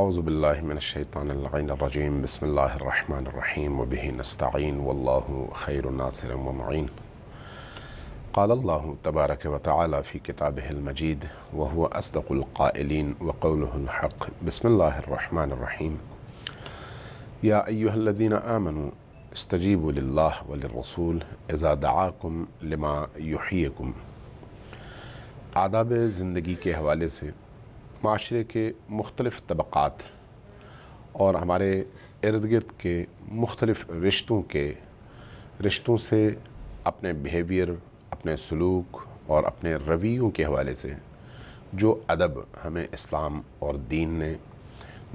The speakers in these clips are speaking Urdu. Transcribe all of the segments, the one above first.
اعوذ باللہ من الشیطان اللعین الرجیم بسم اللہ الرحمن الرحیم وبہ نستعین واللہ خیر ناصر ومعین قال اللہ تبارک وتعالی فی کتابہ المجید وہو اصدق القائلین وقولہ الحق بسم اللہ الرحمن الرحیم یا ایہا الذین آمنوا استجیبوا للہ وللرسول اذا دعاکم لما یحییکم۔ آداب زندگی کے حوالے سے معاشرے کے مختلف طبقات اور ہمارے ارد گرد کے مختلف رشتوں سے اپنے بیہیویئر، اپنے سلوک اور اپنے رویوں کے حوالے سے جو ادب ہمیں اسلام اور دین نے،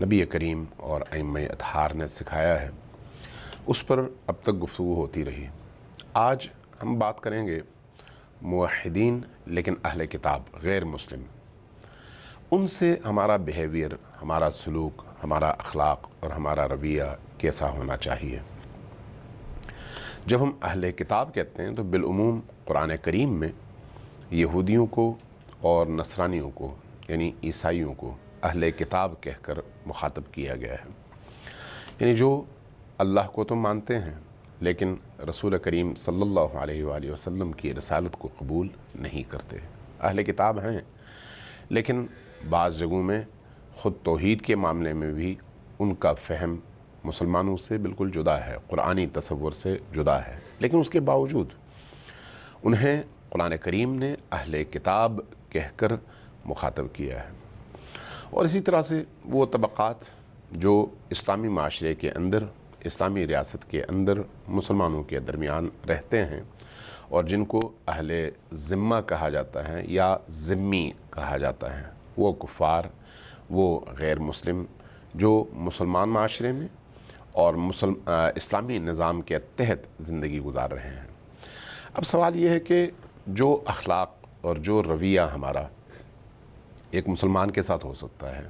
نبی کریم اور ائمہ اطہار نے سکھایا ہے، اس پر اب تک گفتگو ہوتی رہی۔ آج ہم بات کریں گے موحدین لیکن اہل کتاب، غیر مسلم، ان سے ہمارا بیہیویئر، ہمارا سلوک، ہمارا اخلاق اور ہمارا رویہ کیسا ہونا چاہیے۔ جب ہم اہل کتاب کہتے ہیں تو بالعموم قرآن کریم میں یہودیوں کو اور نصرانیوں کو یعنی عیسائیوں کو اہل کتاب کہہ کر مخاطب کیا گیا ہے، یعنی جو اللہ کو تو مانتے ہیں لیکن رسول کریم صلی اللہ علیہ وآلہ وسلم کی رسالت کو قبول نہیں کرتے۔ اہل کتاب ہیں لیکن بعض جگہوں میں خود توحید کے معاملے میں بھی ان کا فہم مسلمانوں سے بالکل جدا ہے، قرآنی تصور سے جدا ہے، لیکن اس کے باوجود انہیں قرآن کریم نے اہل کتاب کہہ کر مخاطب کیا ہے۔ اور اسی طرح سے وہ طبقات جو اسلامی معاشرے کے اندر، اسلامی ریاست کے اندر مسلمانوں کے درمیان رہتے ہیں اور جن کو اہل ذمہ کہا جاتا ہے یا ذمی کہا جاتا ہے، وہ کفار، وہ غیر مسلم جو مسلمان معاشرے میں اور اسلامی نظام کے تحت زندگی گزار رہے ہیں۔ اب سوال یہ ہے کہ جو اخلاق اور جو رویہ ہمارا ایک مسلمان کے ساتھ ہو سکتا ہے،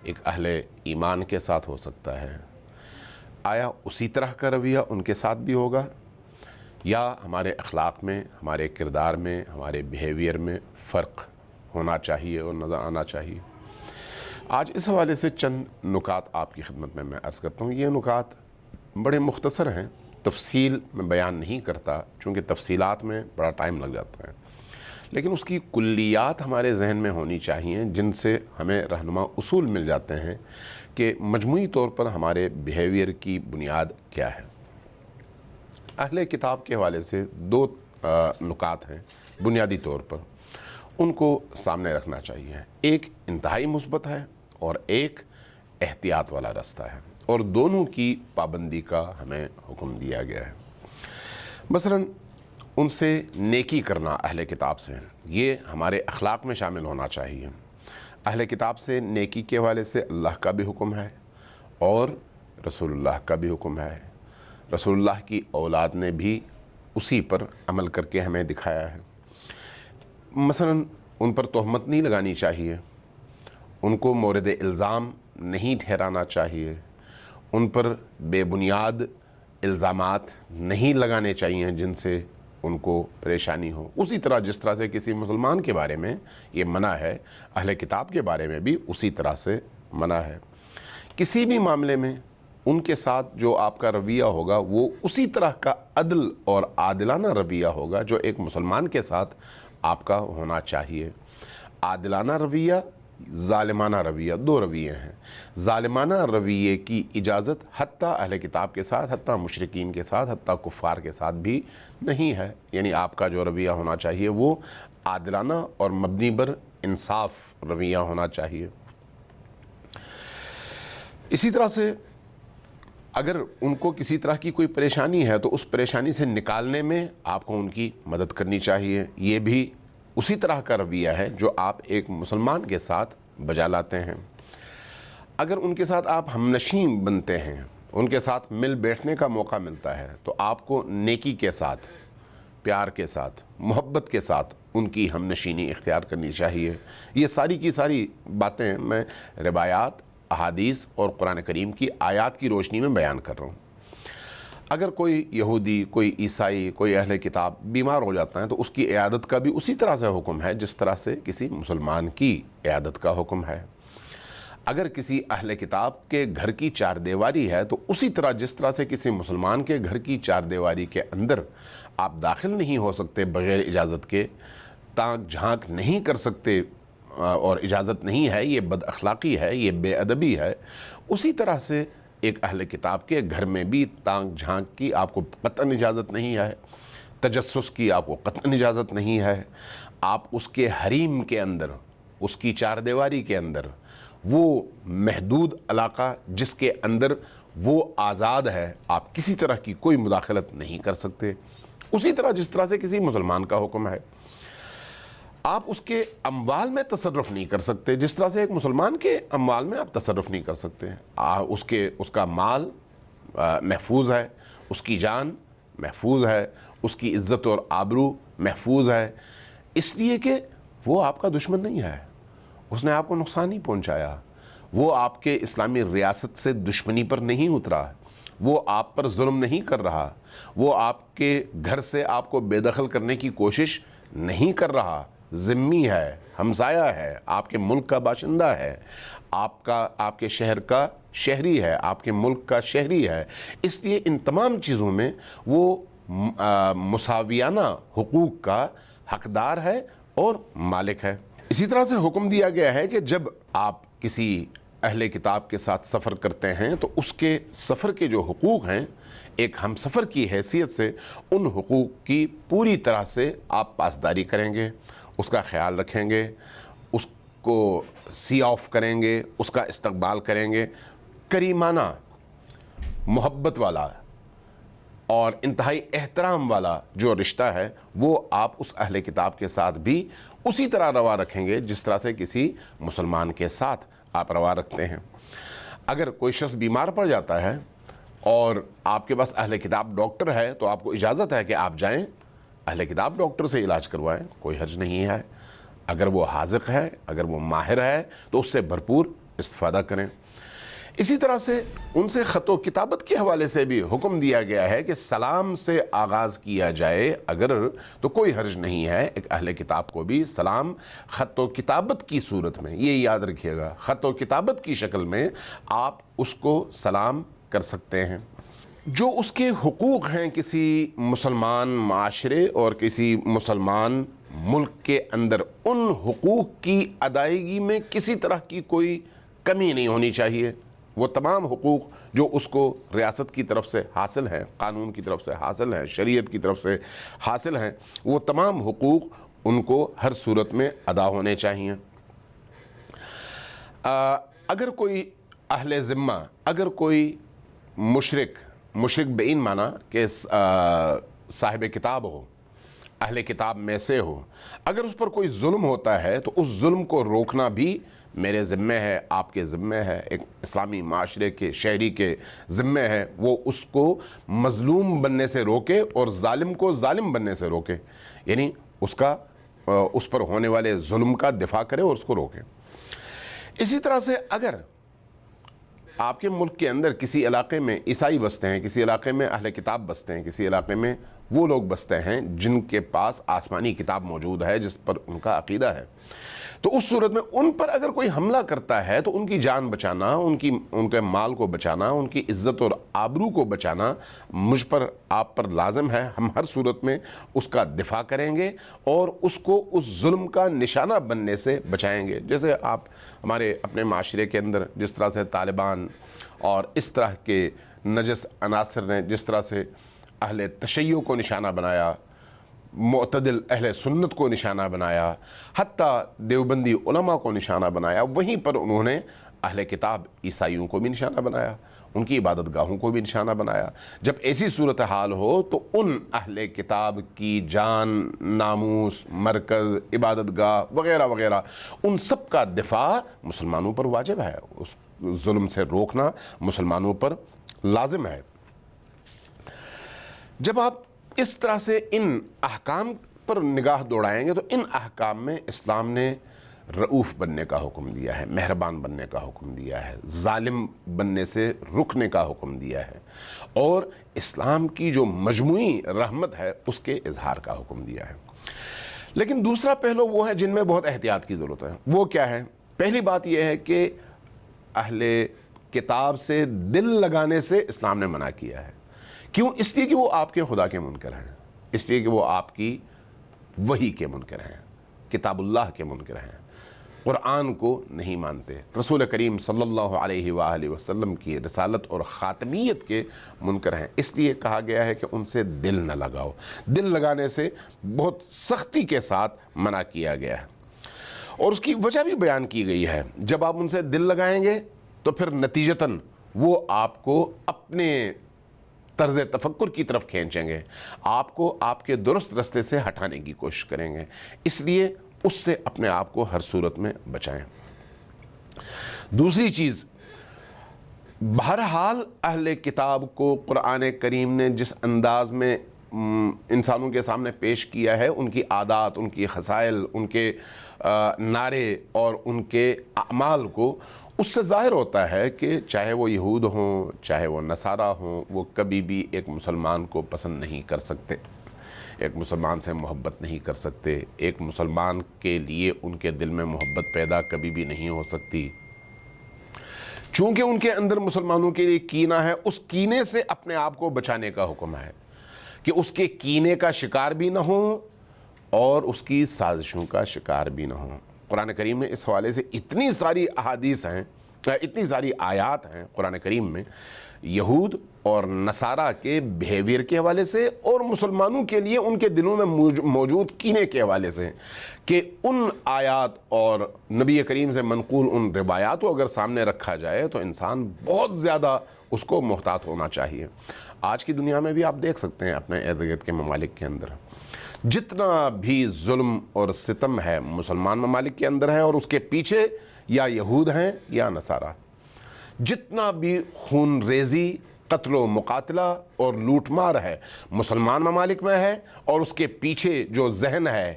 ایک اہل ایمان کے ساتھ ہو سکتا ہے، آیا اسی طرح کا رویہ ان کے ساتھ بھی ہوگا یا ہمارے اخلاق میں، ہمارے کردار میں، ہمارے بیہیویئر میں فرق ہونا چاہیے اور نظر آنا چاہیے؟ آج اس حوالے سے چند نکات آپ کی خدمت میں عرض کرتا ہوں۔ یہ نکات بڑے مختصر ہیں، تفصیل میں بیان نہیں کرتا چونکہ تفصیلات میں بڑا ٹائم لگ جاتا ہے، لیکن اس کی کلیات ہمارے ذہن میں ہونی چاہیے جن سے ہمیں رہنما اصول مل جاتے ہیں کہ مجموعی طور پر ہمارے بیہیویئر کی بنیاد کیا ہے۔ اہل کتاب کے حوالے سے دو نکات ہیں بنیادی طور پر، ان کو سامنے رکھنا چاہیے۔ ایک انتہائی مثبت ہے اور ایک احتیاط والا راستہ ہے، اور دونوں کی پابندی کا ہمیں حکم دیا گیا ہے۔ مثلاً ان سے نیکی کرنا اہل کتاب سے، یہ ہمارے اخلاق میں شامل ہونا چاہیے۔ اہل کتاب سے نیکی کے حوالے سے اللہ کا بھی حکم ہے اور رسول اللہ کا بھی حکم ہے۔ رسول اللہ کی اولاد نے بھی اسی پر عمل کر کے ہمیں دکھایا ہے۔ مثلاً ان پر تہمت نہیں لگانی چاہیے، ان کو مورد الزام نہیں ٹھہرانا چاہیے، ان پر بے بنیاد الزامات نہیں لگانے چاہیے جن سے ان کو پریشانی ہو۔ اسی طرح جس طرح سے کسی مسلمان کے بارے میں یہ منع ہے، اہل کتاب کے بارے میں بھی اسی طرح سے منع ہے۔ کسی بھی معاملے میں ان کے ساتھ جو آپ کا رویہ ہوگا وہ اسی طرح کا عدل اور عادلانہ رویہ ہوگا جو ایک مسلمان کے ساتھ آپ کا ہونا چاہیے۔ عادلانہ رویہ، ظالمانہ رویہ، دو رویے ہیں۔ ظالمانہ رویے کی اجازت حتیٰ اہل کتاب کے ساتھ، حتیٰ مشرکین کے ساتھ، حتیٰ کفار کے ساتھ بھی نہیں ہے، یعنی آپ کا جو رویہ ہونا چاہیے وہ عادلانہ اور مبنی بر انصاف رویہ ہونا چاہیے۔ اسی طرح سے اگر ان کو کسی طرح کی کوئی پریشانی ہے تو اس پریشانی سے نکالنے میں آپ کو ان کی مدد کرنی چاہیے۔ یہ بھی اسی طرح کا رویہ ہے جو آپ ایک مسلمان کے ساتھ بجا لاتے ہیں۔ اگر ان کے ساتھ آپ ہمنشین بنتے ہیں، ان کے ساتھ مل بیٹھنے کا موقع ملتا ہے تو آپ کو نیکی کے ساتھ، پیار کے ساتھ، محبت کے ساتھ ان کی ہمنشینی اختیار کرنی چاہیے۔ یہ ساری کی ساری باتیں میں روایات، احادیث اور قرآن کریم کی آیات کی روشنی میں بیان کر رہا ہوں۔ اگر کوئی یہودی، کوئی عیسائی، کوئی اہل کتاب بیمار ہو جاتا ہے تو اس کی عیادت کا بھی اسی طرح سے حکم ہے جس طرح سے کسی مسلمان کی عیادت کا حکم ہے۔ اگر کسی اہل کتاب کے گھر کی چار دیواری ہے تو اسی طرح جس طرح سے کسی مسلمان کے گھر کی چار دیواری کے اندر آپ داخل نہیں ہو سکتے بغیر اجازت کے، تانک جھانک نہیں کر سکتے اور اجازت نہیں ہے، یہ بد اخلاقی ہے، یہ بے ادبی ہے، اسی طرح سے ایک اہل کتاب کے گھر میں بھی تانک جھانک کی آپ کو قطعاً اجازت نہیں ہے، تجسس کی آپ کو قطعاً اجازت نہیں ہے۔ آپ اس کے حریم کے اندر، اس کی چار دیواری کے اندر، وہ محدود علاقہ جس کے اندر وہ آزاد ہے، آپ کسی طرح کی کوئی مداخلت نہیں کر سکتے۔ اسی طرح جس طرح سے کسی مسلمان کا حکم ہے، آپ اس کے اموال میں تصرف نہیں کر سکتے، جس طرح سے ایک مسلمان کے اموال میں آپ تصرف نہیں کر سکتے۔ اس کا مال محفوظ ہے، اس کی جان محفوظ ہے، اس کی عزت اور آبرو محفوظ ہے، اس لیے کہ وہ آپ کا دشمن نہیں ہے، اس نے آپ کو نقصان نہیں پہنچایا، وہ آپ کے اسلامی ریاست سے دشمنی پر نہیں اترا، وہ آپ پر ظلم نہیں کر رہا، وہ آپ کے گھر سے آپ کو بے دخل کرنے کی کوشش نہیں کر رہا، ذمی ہے، ہمسایہ ہے، آپ کے ملک کا باشندہ ہے، آپ کے شہر کا شہری ہے، آپ کے ملک کا شہری ہے، اس لیے ان تمام چیزوں میں وہ مساویانہ حقوق کا حقدار ہے اور مالک ہے۔ اسی طرح سے حکم دیا گیا ہے کہ جب آپ کسی اہل کتاب کے ساتھ سفر کرتے ہیں تو اس کے سفر کے جو حقوق ہیں، ایک ہم سفر کی حیثیت سے ان حقوق کی پوری طرح سے آپ پاسداری کریں گے، اس کا خیال رکھیں گے، اس کو سی آف کریں گے، اس کا استقبال کریں گے۔ کریمانہ، محبت والا اور انتہائی احترام والا جو رشتہ ہے وہ آپ اس اہل کتاب کے ساتھ بھی اسی طرح روا رکھیں گے جس طرح سے کسی مسلمان کے ساتھ آپ روا رکھتے ہیں۔ اگر کوئی شخص بیمار پڑ جاتا ہے اور آپ کے پاس اہل کتاب ڈاکٹر ہے تو آپ کو اجازت ہے کہ آپ جائیں اہل کتاب ڈاکٹر سے علاج کروائیں، کوئی حرج نہیں ہے۔ اگر وہ حاذق ہے، اگر وہ ماہر ہے تو اس سے بھرپور استفادہ کریں۔ اسی طرح سے ان سے خط و کتابت کے حوالے سے بھی حکم دیا گیا ہے کہ سلام سے آغاز کیا جائے اگر تو کوئی حرج نہیں ہے، ایک اہل کتاب کو بھی سلام خط و کتابت کی صورت میں، یہ یاد رکھیے گا، خط و کتابت کی شکل میں آپ اس کو سلام کر سکتے ہیں۔ جو اس کے حقوق ہیں کسی مسلمان معاشرے اور کسی مسلمان ملک کے اندر، ان حقوق کی ادائیگی میں کسی طرح کی کوئی کمی نہیں ہونی چاہیے۔ وہ تمام حقوق جو اس کو ریاست کی طرف سے حاصل ہیں، قانون کی طرف سے حاصل ہیں، شریعت کی طرف سے حاصل ہیں، وہ تمام حقوق ان کو ہر صورت میں ادا ہونے چاہیے۔ اگر کوئی اہل ذمہ، اگر کوئی مشرک بعین مانا کہ صاحب کتاب ہو، اہل کتاب میں سے ہو، اگر اس پر کوئی ظلم ہوتا ہے تو اس ظلم کو روکنا بھی میرے ذمہ ہے، آپ کے ذمہ ہے، ایک اسلامی معاشرے کے شہری کے ذمہ ہے، وہ اس کو مظلوم بننے سے روکے اور ظالم کو ظالم بننے سے روکے، یعنی اس پر ہونے والے ظلم کا دفاع کرے اور اس کو روکے۔ اسی طرح سے اگر آپ کے ملک کے اندر کسی علاقے میں عیسائی بستے ہیں، کسی علاقے میں اہل کتاب بستے ہیں، کسی علاقے میں وہ لوگ بستے ہیں جن کے پاس آسمانی کتاب موجود ہے جس پر ان کا عقیدہ ہے، تو اس صورت میں ان پر اگر کوئی حملہ کرتا ہے تو ان کی جان بچانا، ان کے مال کو بچانا، ان کی عزت اور آبرو کو بچانا مجھ پر، آپ پر لازم ہے۔ ہم ہر صورت میں اس کا دفاع کریں گے اور اس کو اس ظلم کا نشانہ بننے سے بچائیں گے۔ جیسے آپ ہمارے اپنے معاشرے کے اندر جس طرح سے طالبان اور اس طرح کے نجس عناصر نے جس طرح سے اہل تشیع کو نشانہ بنایا، معتدل اہل سنت کو نشانہ بنایا، حتیٰ دیوبندی علماء کو نشانہ بنایا، وہیں پر انہوں نے اہل کتاب عیسائیوں کو بھی نشانہ بنایا، ان کی عبادت گاہوں کو بھی نشانہ بنایا۔ جب ایسی صورتحال ہو تو ان اہل کتاب کی جان، ناموس، مرکز، عبادت گاہ وغیرہ وغیرہ، ان سب کا دفاع مسلمانوں پر واجب ہے، اس ظلم سے روکنا مسلمانوں پر لازم ہے۔ جب آپ اس طرح سے ان احکام پر نگاہ دوڑائیں گے تو ان احکام میں اسلام نے رؤوف بننے کا حکم دیا ہے، مہربان بننے کا حکم دیا ہے، ظالم بننے سے رکنے کا حکم دیا ہے، اور اسلام کی جو مجموعی رحمت ہے اس کے اظہار کا حکم دیا ہے۔ لیکن دوسرا پہلو وہ ہے جن میں بہت احتیاط کی ضرورت ہے۔ وہ کیا ہے؟ پہلی بات یہ ہے کہ اہل کتاب سے دل لگانے سے اسلام نے منع کیا ہے. کیوں؟ اس لیے کہ وہ آپ کے خدا کے منکر ہیں, اس لیے کہ وہ آپ کی وحی کے منکر ہیں, کتاب اللہ کے منکر ہیں, قرآن کو نہیں مانتے, رسول کریم صلی اللہ علیہ وآلہ وسلم کی رسالت اور خاتمیت کے منکر ہیں. اس لیے کہا گیا ہے کہ ان سے دل نہ لگاؤ. دل لگانے سے بہت سختی کے ساتھ منع کیا گیا ہے, اور اس کی وجہ بھی بیان کی گئی ہے. جب آپ ان سے دل لگائیں گے تو پھر نتیجتاً وہ آپ کو اپنے طرز تفکر کی طرف کھینچیں گے, آپ کو آپ کے درست رستے سے ہٹانے کی کوشش کریں گے. اس لیے اس سے اپنے آپ کو ہر صورت میں بچائیں. دوسری چیز, بہرحال اہل کتاب کو قرآن کریم نے جس انداز میں انسانوں کے سامنے پیش کیا ہے, ان کی عادات, ان کی خصائل, ان کے نعرے اور ان کے اعمال کو, اس سے ظاہر ہوتا ہے کہ چاہے وہ یہود ہوں, چاہے وہ نصارہ ہوں, وہ کبھی بھی ایک مسلمان کو پسند نہیں کر سکتے, ایک مسلمان سے محبت نہیں کر سکتے, ایک مسلمان کے لیے ان کے دل میں محبت پیدا کبھی بھی نہیں ہو سکتی. چونکہ ان کے اندر مسلمانوں کے لیے کینہ ہے, اس کینے سے اپنے آپ کو بچانے کا حکم ہے کہ اس کے کینے کا شکار بھی نہ ہوں اور اس کی سازشوں کا شکار بھی نہ ہوں. قرآن کریم میں اس حوالے سے اتنی ساری احادیث ہیں, اتنی ساری آیات ہیں قرآن کریم میں یہود اور نصارہ کے بیہیویئر کے حوالے سے اور مسلمانوں کے لیے ان کے دلوں میں موجود کینے کے حوالے سے, کہ ان آیات اور نبی کریم سے منقول ان روایات کو اگر سامنے رکھا جائے تو انسان بہت زیادہ اس کو محتاط ہونا چاہیے. آج کی دنیا میں بھی آپ دیکھ سکتے ہیں اپنے ارد گرد کے ممالک کے اندر جتنا بھی ظلم اور ستم ہے مسلمان ممالک کے اندر ہے, اور اس کے پیچھے یا یہود ہیں یا نصارہ, جتنا بھی خون ریزی, قتل و مقاتلہ اور لوٹ مار ہے مسلمان ممالک میں ہے, اور اس کے پیچھے جو ذہن ہے,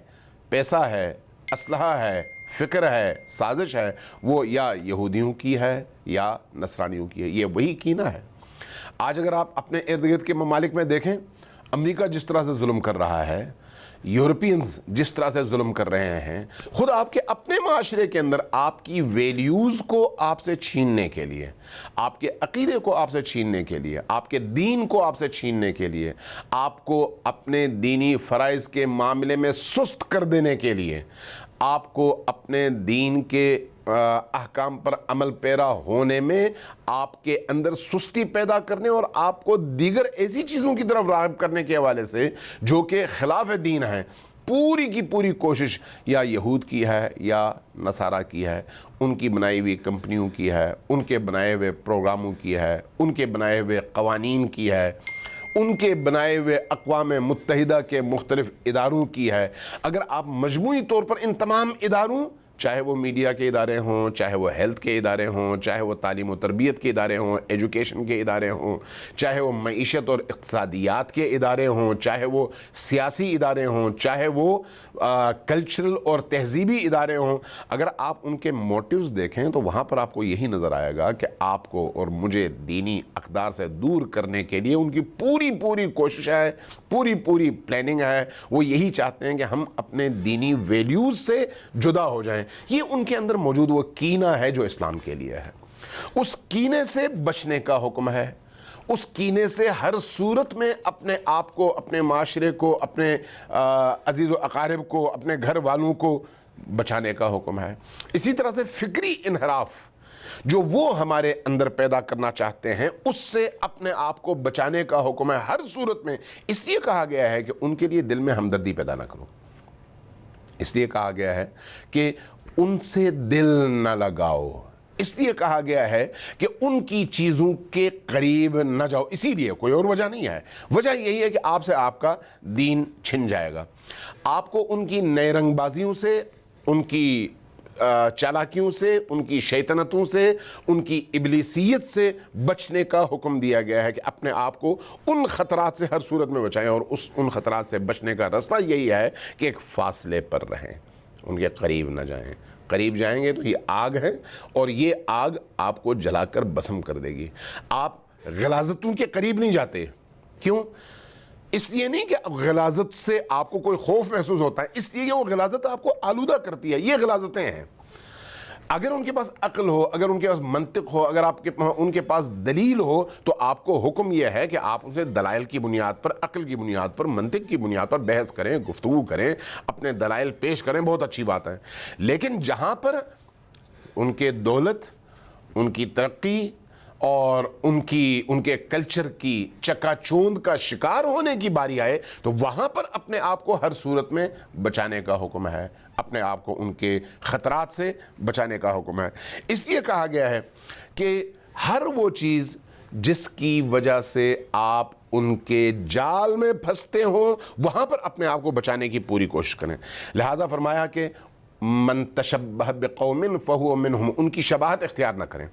پیسہ ہے, اسلحہ ہے, فکر ہے, سازش ہے, وہ یا یہودیوں کی ہے یا نصرانیوں کی ہے. یہ وہی کینہ ہے. آج اگر آپ اپنے ارد گرد کے ممالک میں دیکھیں, امریکہ جس طرح سے ظلم کر رہا ہے, یورپینز جس طرح سے ظلم کر رہے ہیں, خود آپ کے اپنے معاشرے کے اندر آپ کی ویلیوز کو آپ سے چھیننے کے لیے, آپ کے عقیدے کو آپ سے چھیننے کے لیے, آپ کے دین کو آپ سے چھیننے کے لیے, آپ کو اپنے دینی فرائض کے معاملے میں سست کر دینے کے لیے, آپ کو اپنے دین کے احکام پر عمل پیرا ہونے میں آپ کے اندر سستی پیدا کرنے اور آپ کو دیگر ایسی چیزوں کی طرف راغب کرنے کے حوالے سے جو کہ خلاف دین ہیں, پوری کی پوری کوشش یا یہود کی ہے یا نصارہ کی ہے, ان کی بنائی ہوئی کمپنیوں کی ہے, ان کے بنائے ہوئے پروگراموں کی ہے, ان کے بنائے ہوئے قوانین کی ہے, ان کے بنائے ہوئے اقوام متحدہ کے مختلف اداروں کی ہے. اگر آپ مجموعی طور پر ان تمام اداروں, چاہے وہ میڈیا کے ادارے ہوں, چاہے وہ ہیلتھ کے ادارے ہوں, چاہے وہ تعلیم و تربیت کے ادارے ہوں, ایجوکیشن کے ادارے ہوں, چاہے وہ معیشت اور اقتصادیات کے ادارے ہوں, چاہے وہ سیاسی ادارے ہوں, چاہے وہ کلچرل اور تہذیبی ادارے ہوں, اگر آپ ان کے موٹیوز دیکھیں تو وہاں پر آپ کو یہی نظر آئے گا کہ آپ کو اور مجھے دینی اقدار سے دور کرنے کے لیے ان کی پوری کوشش ہے, پوری پلاننگ ہے. وہ یہی چاہتے ہیں کہ ہم اپنے دینی ویلیوز سے جدا ہو جائیں. یہ ان کے اندر موجود وہ کینہ ہے جو اسلام کے لیے ہے. اس کینے سے بچنے کا حکم ہے, اس کینے سے ہر صورت میں اپنے آپ کو, اپنے معاشرے کو, اپنے عزیز و اقارب کو, اپنے گھر والوں کو بچانے کا حکم ہے. اسی طرح سے فکری انحراف جو وہ ہمارے اندر پیدا کرنا چاہتے ہیں, اس سے اپنے آپ کو بچانے کا حکم ہے ہر صورت میں. اس لیے کہا گیا ہے کہ ان کے لیے دل میں ہمدردی پیدا نہ کرو. اس لیے کہا گیا ہے کہ ان سے دل نہ لگاؤ. اس لیے کہا گیا ہے کہ ان کی چیزوں کے قریب نہ جاؤ. اسی لیے, کوئی اور وجہ نہیں ہے. وجہ یہی ہے کہ آپ سے آپ کا دین چھن جائے گا. آپ کو ان کی نئے رنگ بازیوں سے, ان کی چالاکیوں سے, ان کی شیطنتوں سے, ان کی ابلیسیت سے بچنے کا حکم دیا گیا ہے کہ اپنے آپ کو ان خطرات سے ہر صورت میں بچائیں. اور ان خطرات سے بچنے کا راستہ یہی ہے کہ ایک فاصلے پر رہیں, ان کے قریب نہ جائیں. قریب جائیں گے تو یہ آگ ہے, اور یہ آگ آپ کو جلا کر بسم کر دے گی. آپ غلاظتوں کے قریب نہیں جاتے. کیوں؟ اس لیے نہیں کہ غلاظت سے آپ کو کوئی خوف محسوس ہوتا ہے, اس لیے کہ وہ غلاظت آپ کو آلودہ کرتی ہے. یہ غلاظتیں ہیں. اگر ان کے پاس عقل ہو، اگر ان کے پاس منطق ہو، اگر ان کے پاس دلیل ہو، تو آپ کو حکم یہ ہے کہ آپ ان سے دلائل کی بنیاد پر، عقل کی بنیاد پر، منطق کی بنیاد پر بحث کریں، گفتگو کریں، اپنے دلائل پیش کریں، بہت اچھی بات ہے۔ لیکن جہاں پر ان کے دولت، ان کی ترقی اور ان کے کلچر کی چکا چوند کا شکار ہونے کی باری آئے، تو وہاں پر اپنے آپ کو ہر صورت میں بچانے کا حکم ہے، اپنے آپ کو ان کے خطرات سے بچانے کا حکم ہے۔ اس لیے کہا گیا ہے کہ ہر وہ چیز جس کی وجہ سے آپ ان کے جال میں پھنستے ہوں، وہاں پر اپنے آپ کو بچانے کی پوری کوشش کریں۔ لہٰذا فرمایا کہ من تشبہ بقوم فہو منہم، ان کی شباہت اختیار نہ کریں۔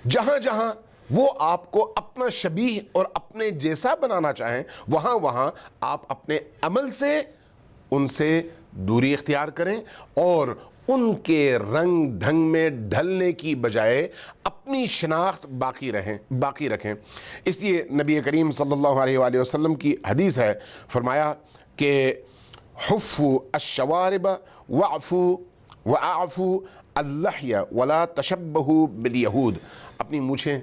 جہاں جہاں وہ آپ کو اپنا شبیہ اور اپنے جیسا بنانا چاہیں، وہاں وہاں آپ اپنے عمل سے ان سے دوری اختیار کریں، اور ان کے رنگ ڈھنگ میں ڈھلنے کی بجائے اپنی شناخت باقی رکھیں۔ اس لیے نبی کریم صلی اللہ علیہ وآلہ وسلم کی حدیث ہے، فرمایا کہ حفوا الشوارب واعفوا اللحیہ ولا تشبہوا بالیہود، اپنی مونچھیں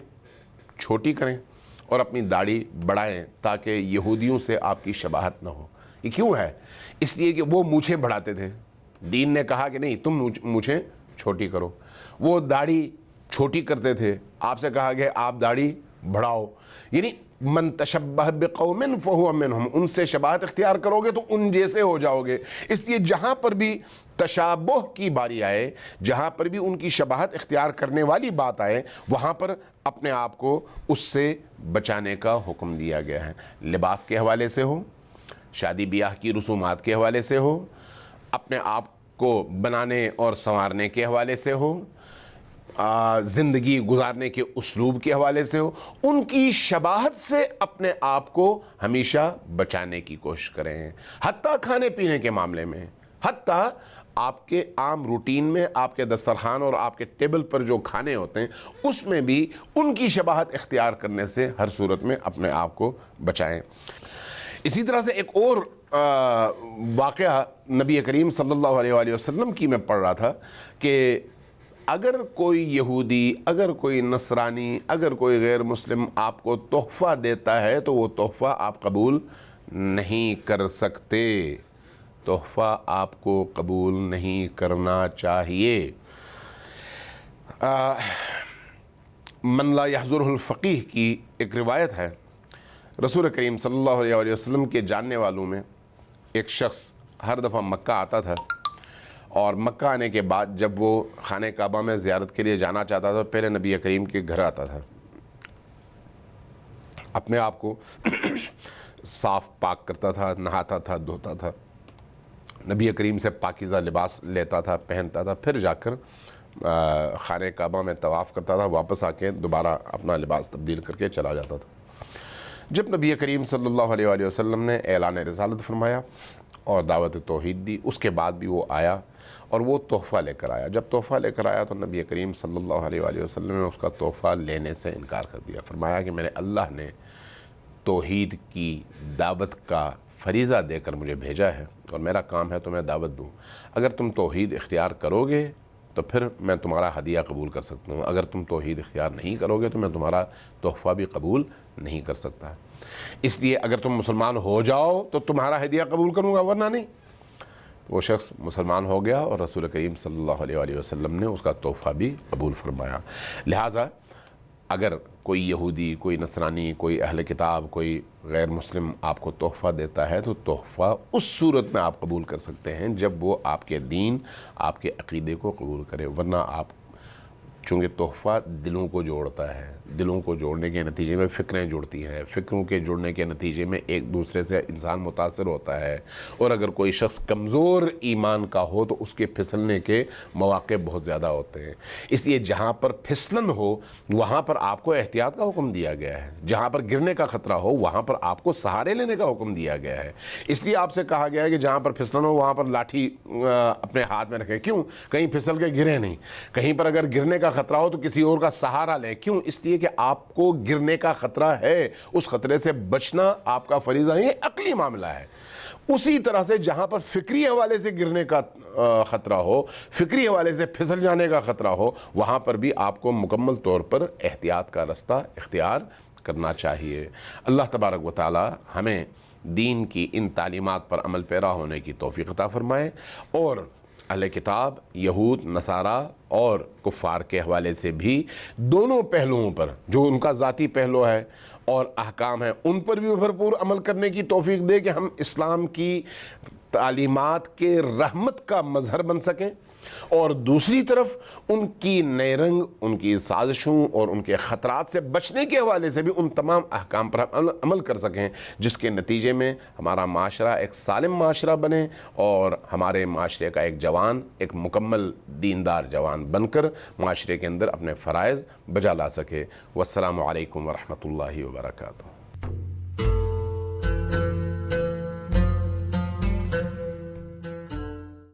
چھوٹی کریں اور اپنی داڑھی بڑھائیں تاکہ یہودیوں سے آپ کی شباہت نہ ہو۔ یہ کیوں ہے؟ اس لیے کہ وہ مونچھیں بڑھاتے تھے، دین نے کہا کہ نہیں تم مونچھیں چھوٹی کرو۔ وہ داڑھی چھوٹی کرتے تھے، آپ سے کہا گیا آپ داڑھی بڑھاؤ۔ یعنی من تشبہ بقوم فہو منہم، ان سے شباہت اختیار کرو گے تو ان جیسے ہو جاؤ گے۔ اس لیے جہاں پر بھی تشابہ کی باری آئے، جہاں پر بھی ان کی شباہت اختیار کرنے والی بات آئے، وہاں پر اپنے آپ کو اس سے بچانے کا حکم دیا گیا ہے۔ لباس کے حوالے سے ہو، شادی بیاہ کی رسومات کے حوالے سے ہو، اپنے آپ کو بنانے اور سنوارنے کے حوالے سے ہو، زندگی گزارنے کے اسلوب کے حوالے سے ہو، ان کی شباہت سے اپنے آپ کو ہمیشہ بچانے کی کوشش کریں۔ حتیٰ کھانے پینے کے معاملے میں، حتیٰ آپ کے عام روٹین میں، آپ کے دسترخوان اور آپ کے ٹیبل پر جو کھانے ہوتے ہیں، اس میں بھی ان کی شباہت اختیار کرنے سے ہر صورت میں اپنے آپ کو بچائیں۔ اسی طرح سے ایک اور واقعہ نبی کریم صلی اللہ علیہ وآلہ وسلم کی میں پڑھ رہا تھا کہ اگر کوئی یہودی، اگر کوئی نصرانی، اگر کوئی غیر مسلم آپ کو تحفہ دیتا ہے تو وہ تحفہ آپ قبول نہیں کر سکتے، تحفہ آپ کو قبول نہیں کرنا چاہیے۔ من لا يحضره الفقیہ کی ایک روایت ہے، رسول کریم صلی اللہ علیہ وآلہ وسلم کے جاننے والوں میں ایک شخص ہر دفعہ مکہ آتا تھا، اور مکہ آنے کے بعد جب وہ خانہ کعبہ میں زیارت کے لیے جانا چاہتا تھا، پہلے نبی کریم کے گھر آتا تھا، اپنے آپ کو صاف پاک کرتا تھا، نہاتا تھا، دھوتا تھا، نبی کریم سے پاکیزہ لباس لیتا تھا، پہنتا تھا، پھر جا کر خانہ کعبہ میں طواف کرتا تھا، واپس آ کے دوبارہ اپنا لباس تبدیل کر کے چلا جاتا تھا۔ جب نبی کریم صلی اللہ علیہ وآلہ وسلم نے اعلان رسالت فرمایا اور دعوت توحید دی، اس کے بعد بھی وہ آیا اور وہ تحفہ لے کر آیا۔ جب تحفہ لے کر آیا تو نبی کریم صلی اللہ علیہ وآلہ وسلم نے اس کا تحفہ لینے سے انکار کر دیا۔ فرمایا کہ میرے اللہ نے توحید کی دعوت کا فریضہ دے کر مجھے بھیجا ہے، اور میرا کام ہے تمہیں دعوت دوں۔ اگر تم توحید اختیار کرو گے تو پھر میں تمہارا ہدیہ قبول کر سکتا ہوں، اگر تم توحید اختیار نہیں کرو گے تو میں تمہارا تحفہ بھی قبول نہیں کر سکتا۔ اس لیے اگر تم مسلمان ہو جاؤ تو تمہارا ہدیہ قبول کروں گا، ورنہ نہیں۔ وہ شخص مسلمان ہو گیا اور رسول کریم صلی اللہ علیہ وآلہ وسلم نے اس کا تحفہ بھی قبول فرمایا۔ لہٰذا اگر کوئی یہودی، کوئی نصرانی، کوئی اہل کتاب، کوئی غیر مسلم آپ کو تحفہ دیتا ہے تو تحفہ اس صورت میں آپ قبول کر سکتے ہیں جب وہ آپ کے دین، آپ کے عقیدے کو قبول کرے، ورنہ آپ، چونکہ تحفہ دلوں کو جوڑتا ہے، دلوں کو جوڑنے کے نتیجے میں فکریں جڑتی ہیں، فکروں کے جڑنے کے نتیجے میں ایک دوسرے سے انسان متاثر ہوتا ہے، اور اگر کوئی شخص کمزور ایمان کا ہو تو اس کے پھسلنے کے مواقع بہت زیادہ ہوتے ہیں۔ اس لیے جہاں پر پھسلن ہو وہاں پر آپ کو احتیاط کا حکم دیا گیا ہے، جہاں پر گرنے کا خطرہ ہو وہاں پر آپ کو سہارے لینے کا حکم دیا گیا ہے۔ اس لیے آپ سے کہا گیا ہے کہ جہاں پر پھسلن ہو وہاں پر لاٹھی اپنے ہاتھ میں رکھیں۔ کیوں؟ کہیں پھسل کے گرے نہیں، کہیں پر اگر گرنے کا خطرہ ہو تو کسی اور کا سہارا لیں. کیوں؟ اس لیے کہ آپ کو گرنے کا خطرہ ہے, اس خطرے سے بچنا آپ کا فریضہ ہے, یہ عقلی معاملہ ہے. اسی طرح سے جہاں پر فکری حوالے سے گرنے کا خطرہ ہو, فکری حوالے سے پھسل جانے کا خطرہ ہو, وہاں پر بھی آپ کو مکمل طور پر احتیاط کا رستہ اختیار کرنا چاہیے. اللہ تبارک و تعالی ہمیں دین کی ان تعلیمات پر عمل پیرا ہونے کی توفیق عطا فرمائے, اور اہل کتاب, یہود, نصارہ اور کفار کے حوالے سے بھی دونوں پہلوؤں پر, جو ان کا ذاتی پہلو ہے اور احکام ہیں, ان پر بھی بھرپور عمل کرنے کی توفیق دے کہ ہم اسلام کی تعلیمات کے رحمت کا مظہر بن سکیں, اور دوسری طرف ان کی نیرنگ, ان کی سازشوں اور ان کے خطرات سے بچنے کے حوالے سے بھی ان تمام احکام پر عمل کر سکیں, جس کے نتیجے میں ہمارا معاشرہ ایک سالم معاشرہ بنے اور ہمارے معاشرے کا ایک جوان, ایک مکمل دیندار جوان بن کر معاشرے کے اندر اپنے فرائض بجا لا سکے. والسلام علیکم ورحمۃ اللہ وبرکاتہ.